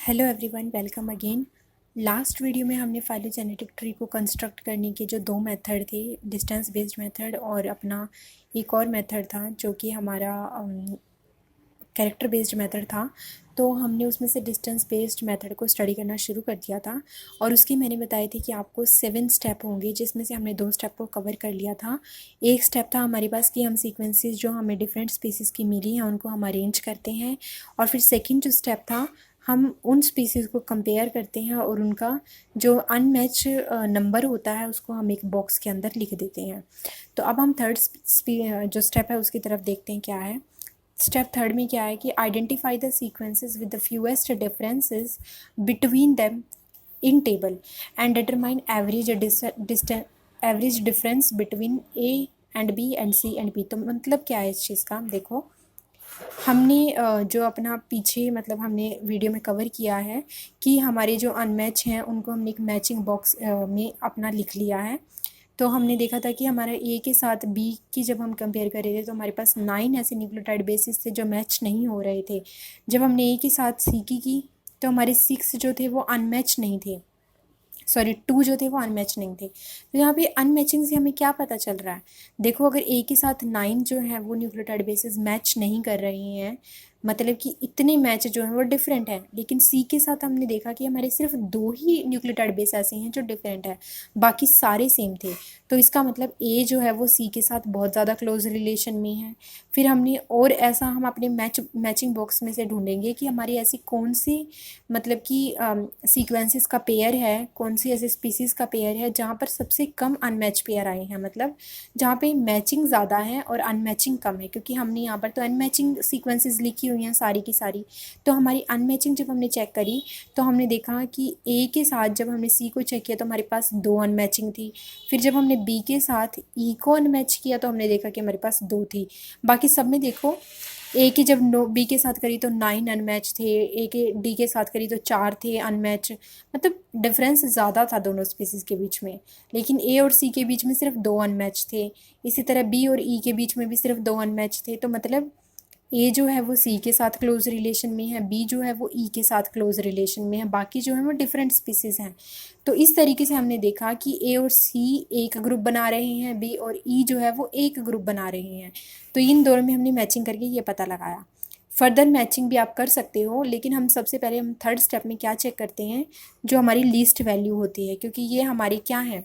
Hello everyone, welcome again. Last video में हमने phylogenetic tree को कंस्ट्रक्ट करने के जो दो मेथड थे, डिस्टेंस बेस्ड मेथड और अपना एक और मेथड था जो कि हमारा कैरेक्टर बेस्ड मेथड था। तो हमने उसमें से डिस्टेंस बेस्ड मेथड को स्टडी करना शुरू कर दिया था और उसकी मैंने बताई थी कि आपको 7 स्टेप होंगे, जिसमें से हमने 2 स्टेप को कवर कर लिया था। एक स्टेप था हमारे पास कि हम सीक्वेंसेस जो हमें डिफरेंट स्पीसीज़ की मिली हैं उनको हम अरेंज करते हैं, और फिर सेकंड जो स्टेप था हम उन स्पीसीज़ को कंपेयर करते हैं और उनका जो अनमैच नंबर होता है उसको हम एक बॉक्स के अंदर लिख देते हैं। तो अब हम थर्ड जो स्टेप है उसकी तरफ देखते हैं क्या है। स्टेप थर्ड में क्या है कि identify the sequences with the fewest differences between them in table and determine average difference between A and B and C and B. तो मतलब क्या है इस चीज़ का, देखो हमने जो अपना पीछे मतलब हमने वीडियो में कवर किया है कि हमारे जो अनमैच हैं उनको हमने एक मैचिंग बॉक्स में अपना लिख लिया है। तो हमने देखा था कि हमारा ए के साथ बी की जब हम कंपेयर कर रहे थे तो हमारे पास 9 ऐसे न्यूक्लियोटाइड बेसिस थे जो मैच नहीं हो रहे थे। जब हमने ए के साथ सी की तो हमारे 6 जो थे वो अनमैच नहीं थे, सॉरी 2 जो थे वो अनमैच नहीं थे। तो यहाँ पे अनमैचिंग से हमें क्या पता चल रहा है, देखो अगर ए के साथ 9 जो है वो न्यूक्लियोटाइड बेसिस मैच नहीं कर रही हैं, मतलब कि इतने मैच जो हैं वो डिफरेंट हैं, लेकिन सी के साथ हमने देखा कि हमारे सिर्फ 2 ही न्यूक्लियोटाइड बेस ऐसे हैं जो डिफरेंट है, बाकी सारे सेम थे। तो इसका मतलब ए जो है वो सी के साथ बहुत ज़्यादा क्लोज रिलेशन में है। फिर हमने और ऐसा हम अपने मैचिंग बॉक्स में से ढूंढेंगे कि हमारी ऐसी कौन सी मतलब कि सीक्वेंसेस का पेयर है, कौन सी ऐसे स्पीसीज़ का पेयर है जहाँ पर सबसे कम अनमैच पेयर आए हैं, मतलब जहाँ पे मैचिंग ज़्यादा है और अनमैचिंग कम है, क्योंकि हमने यहाँ पर तो अनमैचिंग सीक्वेंसेस लिखी हुई हैं सारी की सारी। तो हमारी अनमैचिंग जब हमने चेक करी तो हमने देखा कि ए के साथ जब हमने सी को चेक किया तो हमारे पास 2 अनमैचिंग थी। फिर जब हमने बी के साथ ई को अनमैच किया तो हमने देखा कि हमारे पास 2 थी। बाकी सब में देखो ए की जब नो बी के साथ करी तो 9 अनमैच थे, ए के डी के साथ करी तो 4 थे अनमैच, मतलब डिफरेंस ज़्यादा था दोनों स्पीसीज़ के बीच में। लेकिन ए और सी के बीच में सिर्फ 2 अनमैच थे, इसी तरह बी और ई के बीच में भी सिर्फ 2 अनमैच थे। तो मतलब ए जो है वो सी के साथ क्लोज रिलेशन में है, बी जो है वो ई के साथ क्लोज रिलेशन में है, बाकी जो है वो डिफरेंट स्पीसीज़ हैं। तो इस तरीके से हमने देखा कि ए और सी एक ग्रुप बना रहे हैं, बी और ई जो है वो एक ग्रुप बना रहे हैं। तो इन दोनों में हमने मैचिंग करके ये पता लगाया। फर्दर मैचिंग भी आप कर सकते हो, लेकिन हम सबसे पहले हम थर्ड स्टेप में क्या चेक करते हैं, जो हमारी लीस्ट वैल्यू होती है, क्योंकि ये हमारी क्या है,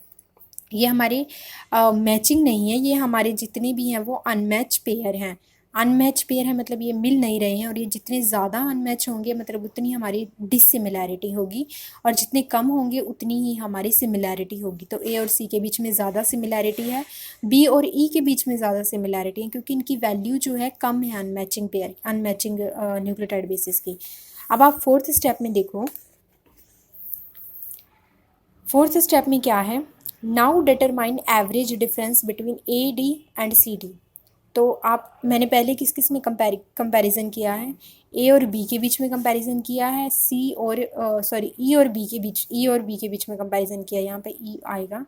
ये हमारे मैचिंग नहीं है, ये हमारे जितने भी हैं वो अनमैच पेयर हैं। अनमैच पेयर है मतलब ये मिल नहीं रहे हैं, और ये जितने ज़्यादा अनमैच होंगे मतलब उतनी हमारी डिसिमिलैरिटी होगी, और जितने कम होंगे उतनी ही हमारी सिमिलैरिटी होगी। तो ए और सी के बीच में ज़्यादा सिमिलैरिटी है, बी और ई के बीच में ज़्यादा सिमिलैरिटी है, क्योंकि इनकी वैल्यू जो है कम है unmatching pair, unmatching nucleotide basis की। अब आप फोर्थ स्टेप में देखो, फोर्थ स्टेप में क्या है, now determine average difference between A D and C D. तो आप मैंने पहले किस किस में कंपैरिजन किया है, ए और बी के बीच में कंपैरिजन किया है, सी और सॉरी ई और बी के बीच, ई और बी के बीच में कंपैरिजन किया है, यहाँ पे ई आएगा,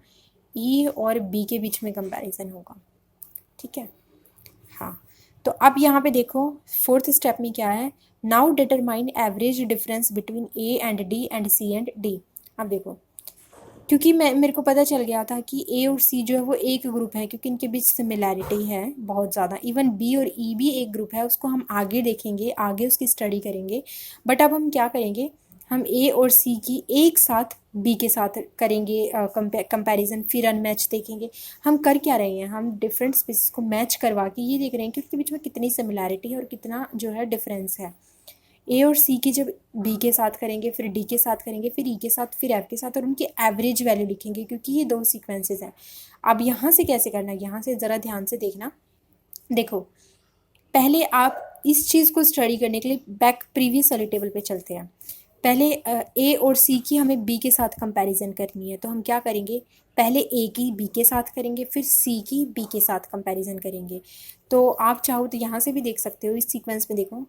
ई और बी के बीच में कंपैरिजन होगा, ठीक है। हाँ, तो अब यहाँ पे देखो फोर्थ स्टेप में क्या है, now determine average difference between A and D and C and D. अब देखो, क्योंकि मेरे को पता चल गया था कि ए और सी जो है वो एक ग्रुप है, क्योंकि इनके बीच सिमिलैरिटी है बहुत ज़्यादा। इवन बी और ई भी एक ग्रुप है, उसको हम आगे देखेंगे, आगे उसकी स्टडी करेंगे। बट अब हम क्या करेंगे, हम ए और सी की एक साथ बी के साथ करेंगे कंपैरिजन, फिर अनमैच देखेंगे। हम कर क्या रहे हैं, हम डिफरेंट स्पीसीज को मैच करवा के ये देख रहे हैं कि उनके बीच में कितनी सिमिलैरिटी है और कितना जो है डिफरेंस है। ए और सी की जब बी के साथ करेंगे, फिर डी के साथ करेंगे, फिर ई के साथ, फिर एफ के साथ, और उनकी एवरेज वैल्यू लिखेंगे, क्योंकि ये 2 सीक्वेंसेस हैं। अब यहाँ से कैसे करना है, यहाँ से ज़रा ध्यान से देखना। देखो, पहले आप इस चीज़ को स्टडी करने के लिए बैक प्रीवियस वाले टेबल पे चलते हैं। पहले ए और सी की हमें बी के साथ कंपैरिजन करनी है, तो हम क्या करेंगे, पहले ए की बी के साथ करेंगे, फिर सी की बी के साथ कंपैरिजन करेंगे। तो आप चाहो तो यहाँ से भी देख सकते हो, इस सीक्वेंस में देखो,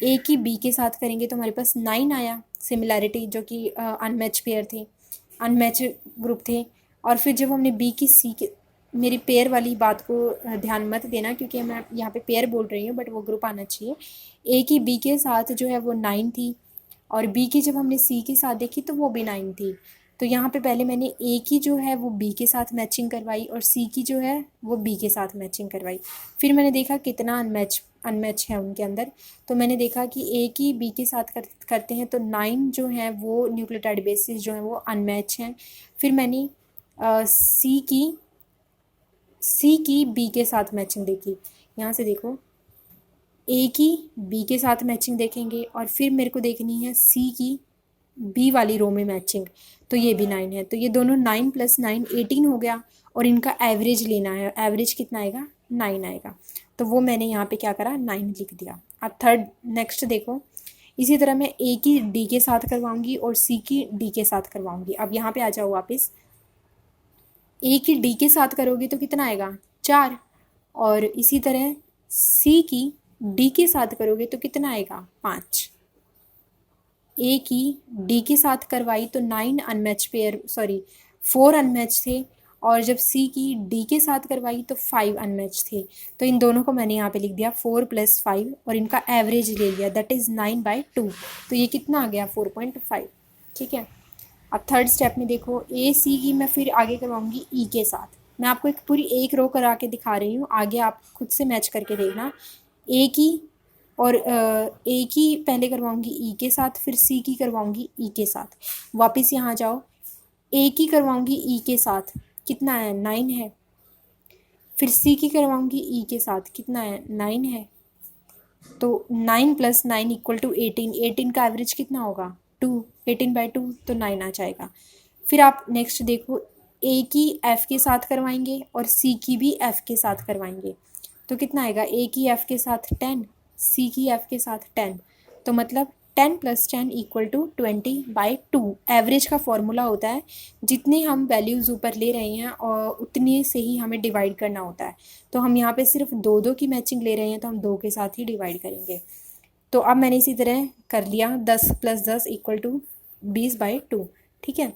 ए की बी के साथ करेंगे तो हमारे पास 9 आया सिमिलैरिटी, जो कि अनमैच पेयर थे, अनमैच ग्रुप थे। और फिर जब हमने बी की सी के, मेरी पेयर वाली बात को ध्यान मत देना क्योंकि मैं यहाँ पे पेयर बोल रही हूँ, बट वो ग्रुप आना चाहिए। ए की बी के साथ जो है वो 9 थी, और बी की जब हमने सी के साथ देखी तो वो भी 9 थी। तो यहाँ पे पहले मैंने ए की जो है वो बी के साथ मैचिंग करवाई और सी की जो है वो बी के साथ मैचिंग करवाई। फिर मैंने देखा कितना अनमैच है उनके अंदर। तो मैंने देखा कि ए की बी के साथ करते हैं तो 9 जो है वो न्यूक्लियोटाइड बेसिस जो है वो अनमैच हैं। फिर मैंने सी की बी के साथ मैचिंग देखी। यहाँ से देखो, ए की बी के साथ मैचिंग देखेंगे और फिर मेरे को देखनी है सी की बी वाली रो में मैचिंग। तो ये भी 9 है। तो ये दोनों 9 + 9 18 हो गया और इनका एवरेज लेना है। एवरेज कितना आएगा? 9 आएगा। तो वो मैंने यहाँ पे क्या करा, 9 लिख दिया। अब नेक्स्ट देखो, इसी तरह मैं ए की डी के साथ करवाऊंगी और सी की डी के साथ करवाऊंगी। अब यहाँ पे आ जाओ वापस, ए की डी के साथ करोगे तो कितना आएगा? 4। और इसी तरह सी की डी के साथ करोगे तो कितना आएगा? 5। ए की डी के साथ करवाई तो 4 अनमैच थे और जब सी की डी के साथ करवाई तो 5 अनमैच थे। तो इन दोनों को मैंने यहाँ पे लिख दिया 4 + 5 और इनका एवरेज ले लिया, दैट इज़ 9/2। तो ये कितना आ गया? 4.5। ठीक है। अब थर्ड स्टेप में देखो, ए सी की मैं फिर आगे करवाऊंगी ई के साथ। मैं आपको एक पूरी एक रो करा के दिखा रही हूँ, आगे आप खुद से मैच करके देखना। ए की और ए की पहले करवाऊंगी ई के साथ, फिर सी की करवाऊंगी ई के साथ। वापस यहाँ जाओ, ए की करवाऊंगी ई के साथ, कितना है? 9 है। फिर सी की करवाऊंगी ई के साथ, कितना है? 9 है। तो 9 + 9 = 18। 18 का एवरेज कितना होगा? 2। 18/2 तो 9 आ जाएगा। फिर आप नेक्स्ट देखो, ए की एफ़ के साथ करवाएंगे और सी की भी एफ़ के साथ करवाएंगे तो कितना आएगा? ए की एफ़ के साथ 10, सी की एफ़ के साथ 10। तो मतलब 10 + 10 = 20/2। एवरेज का फॉर्मूला होता है, जितने हम वैल्यूज़ ऊपर ले रहे हैं और उतने से ही हमें डिवाइड करना होता है। तो हम यहाँ पे सिर्फ 2 की मैचिंग ले रहे हैं तो हम 2 के साथ ही डिवाइड करेंगे। तो अब मैंने इसी तरह कर लिया, 10 + 10 = 20/2। ठीक है।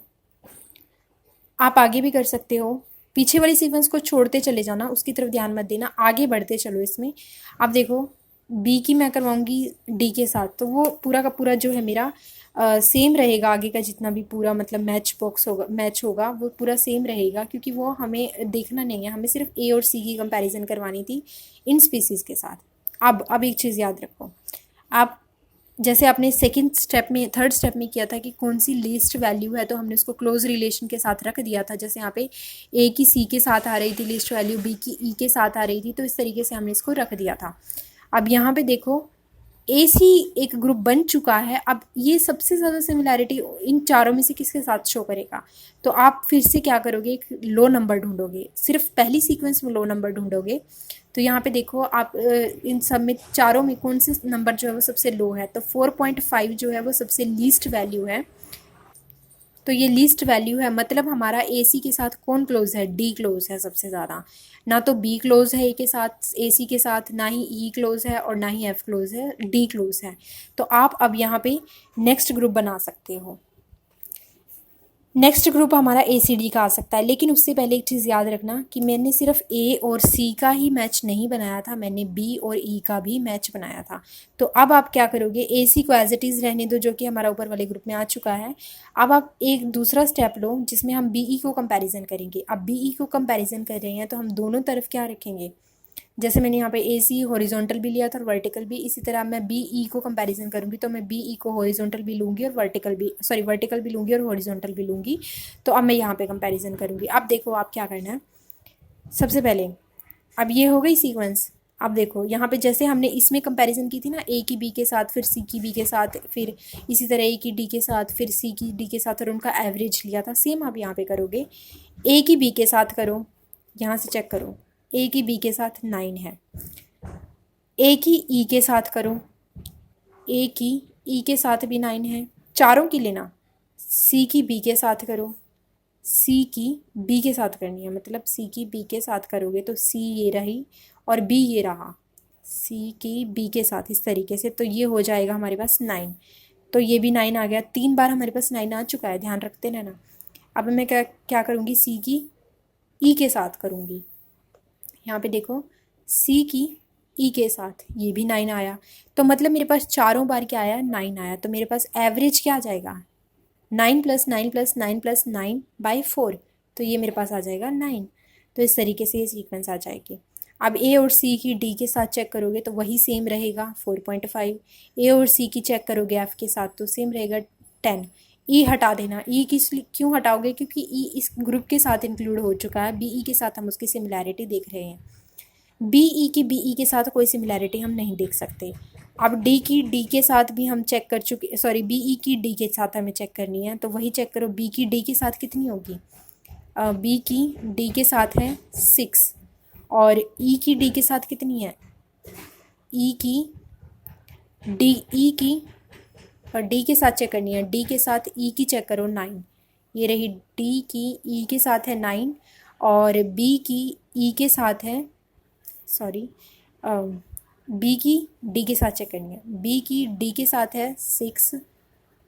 आप आगे भी कर सकते हो, पीछे वाली सीक्वेंस को छोड़ते चले जाना, उसकी तरफ ध्यान मत देना, आगे बढ़ते चलो इसमें। अब देखो, बी की मैं करवाऊंगी डी के साथ तो वो पूरा का पूरा जो है मेरा सेम रहेगा। आगे का जितना भी पूरा मतलब मैच होगा वो पूरा सेम रहेगा, क्योंकि वो हमें देखना नहीं है, हमें सिर्फ ए और सी की कंपैरिजन करवानी थी इन स्पीसीज़ के साथ। अब एक चीज़ याद रखो, आप जैसे आपने थर्ड स्टेप में किया था कि कौन सी लीस्ट वैल्यू है तो हमने उसको क्लोज रिलेशन के साथ रख दिया था। जैसे यहाँ पे ए की सी के साथ आ रही थी लीस्ट वैल्यू, बी की ई के साथ आ रही थी, तो इस तरीके से हमने इसको रख दिया था। अब यहाँ पे देखो, ए सी एक ग्रुप बन चुका है। अब ये सबसे ज़्यादा सिमिलैरिटी इन चारों में से किसके साथ शो करेगा? तो आप फिर से क्या करोगे, एक लो नंबर ढूंढोगे, सिर्फ पहली सीक्वेंस में लो नंबर ढूंढोगे। तो यहाँ पे देखो आप इन सब में चारों में कौन से नंबर जो है वो सबसे लो है, तो 4.5 जो है वो सबसे लीस्ट वैल्यू है। तो ये लीस्ट वैल्यू है, मतलब हमारा ए सी के साथ कौन क्लोज है? डी क्लोज है सबसे ज़्यादा। ना तो बी क्लोज है ए के साथ, ए सी के साथ, ना ही ई क्लोज है और ना ही एफ क्लोज है, डी क्लोज है। तो आप अब यहाँ पे नेक्स्ट ग्रुप बना सकते हो। नेक्स्ट ग्रुप हमारा ए सी डी का आ सकता है, लेकिन उससे पहले एक चीज़ याद रखना कि मैंने सिर्फ ए और सी का ही मैच नहीं बनाया था, मैंने बी और ई का भी मैच बनाया था। तो अब आप क्या करोगे, ए सी को एज इट इज़ रहने दो, जो कि हमारा ऊपर वाले ग्रुप में आ चुका है। अब आप एक दूसरा स्टेप लो जिसमें हम बी ई को कंपैरिजन करेंगे। अब बी ई को कंपैरिजन कर रहे हैं तो हम दोनों तरफ क्या रखेंगे, जैसे मैंने यहाँ पे ए सी हॉरिजॉन्टल भी लिया था और वर्टिकल भी, इसी तरह मैं बी ई को कंपैरिजन करूँगी तो मैं बी ई को हॉरिजॉन्टल भी लूँगी और वर्टिकल भी लूँगी और हॉरिजॉन्टल भी लूँगी। तो अब मैं यहाँ पे कंपैरिजन करूँगी। अब देखो आप क्या करना है, सबसे पहले अब ये हो गई सीक्वेंस। अब देखो यहाँ पे जैसे हमने इसमें कंपैरिजन की थी ना, ए की बी के साथ, फिर सी की बी के साथ, फिर इसी तरह ए की डी के साथ, फिर सी की डी के साथ और उनका एवरेज लिया था, सेम आप यहाँ पे करोगे। ए की बी के साथ करो, यहाँ से चेक करो, ए की बी के साथ 9 है। ए की ई के साथ करो, ए की ई के साथ भी 9 है। चारों की लेना, सी की बी के साथ करो, सी की बी के साथ करनी है, मतलब सी की बी के साथ करोगे तो सी ये रही और बी ये रहा, सी की बी के साथ इस तरीके से, तो ये हो जाएगा हमारे पास 9। तो ये भी 9 आ गया, 3 बार हमारे पास 9 आ चुका है, ध्यान रखते रहना। अब मैं क्या करूँगी, सी की ई के साथ करूँगी। यहाँ पे देखो, सी की ई के साथ, ये भी 9 आया। तो मतलब मेरे पास चारों बार क्या आया, 9 आया। तो मेरे पास एवरेज क्या आ जाएगा, 9 + 9 + 9 + 9/4। तो ये मेरे पास आ जाएगा 9। तो इस तरीके से ये सीक्वेंस आ जाएगी। अब ए और सी की डी के साथ चेक करोगे तो वही सेम रहेगा 4.5। ए और सी की चेक करोगे एफ के साथ तो सेम रहेगा 10। ई हटा देना। ई किस क्यों हटाओगे, क्योंकि ई इस ग्रुप के साथ इंक्लूड हो चुका है। बी ई के साथ हम उसकी सिमिलैरिटी देख रहे हैं। बी ई के साथ कोई सिमिलैरिटी हम नहीं देख सकते। अब डी की डी के साथ भी हम चेक कर चुके, सॉरी बी ई की डी के साथ हमें चेक करनी है। तो वही चेक करो, बी की डी के साथ कितनी होगी, बी की डी के साथ है 6 और ई की डी के साथ कितनी है, ई की और डी के साथ चेक करनी है। डी के साथ ई की चेक करो 9, ये रही डी की ई के साथ है 9 और बी की ई के साथ है, सॉरी बी की डी के साथ चेक करनी है। बी की डी के साथ है 6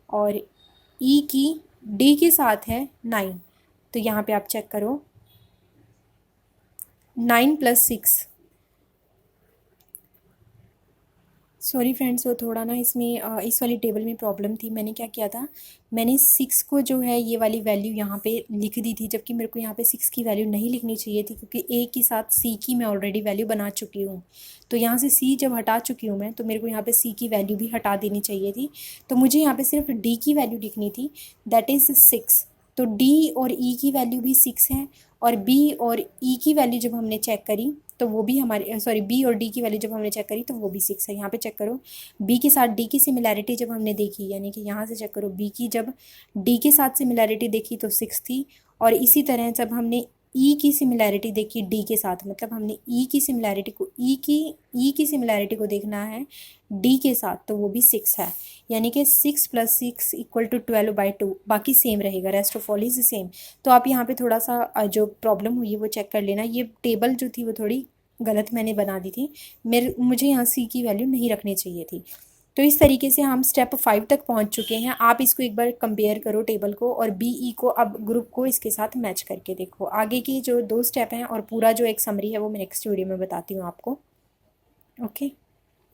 और ई की डी के साथ है 9। तो यहाँ पे आप चेक करो 9 + 6, सॉरी फ्रेंड्स वो थोड़ा ना इसमें इस वाली टेबल में प्रॉब्लम थी। मैंने क्या किया था, मैंने 6 को जो है ये वाली वैल्यू यहाँ पे लिख दी थी, जबकि मेरे को यहाँ पे 6 की वैल्यू नहीं लिखनी चाहिए थी, क्योंकि ए के साथ सी की मैं ऑलरेडी वैल्यू बना चुकी हूँ। तो यहाँ से सी जब हटा चुकी हूँ मैं, तो मेरे को यहाँ पे सी की वैल्यू भी हटा देनी चाहिए थी। तो मुझे यहाँ पे सिर्फ डी की वैल्यू लिखनी थी, दैट इज़ 6। तो डी और ई की वैल्यू भी 6 है और बी और ई की वैल्यू जब हमने चेक करी तो वो भी हमारे, सॉरी बी और डी की वैल्यू जब हमने चेक करी तो वो भी 6 है। यहाँ पे चेक करो, बी के साथ डी की सिमिलैरिटी जब हमने देखी, यानी कि यहाँ से चेक करो, बी की जब डी के साथ सिमिलैरिटी देखी तो 6 थी। और इसी तरह जब हमने ई की सिमिलैरिटी देखी डी के साथ, मतलब हमने ई की सिमिलैरिटी को ई की सिमिलैरिटी को देखना है डी के साथ, तो वो भी 6 है। यानी कि 6 + 6 = 12/2, बाकी सेम रहेगा, rest of all is same. तो आप यहाँ पे थोड़ा सा जो प्रॉब्लम हुई है वो चेक कर लेना। ये टेबल जो थी वो थोड़ी गलत मैंने बना दी थी, मुझे यहाँ सी की वैल्यू नहीं रखनी चाहिए थी। तो इस तरीके से हम स्टेप 5 तक पहुँच चुके हैं। आप इसको एक बार कंपेयर करो टेबल को और बी ई को, अब ग्रुप को इसके साथ मैच करके देखो। आगे की जो 2 स्टेप हैं और पूरा जो एक समरी है वो मैं नेक्स्ट वीडियो में बताती हूँ आपको। ओके।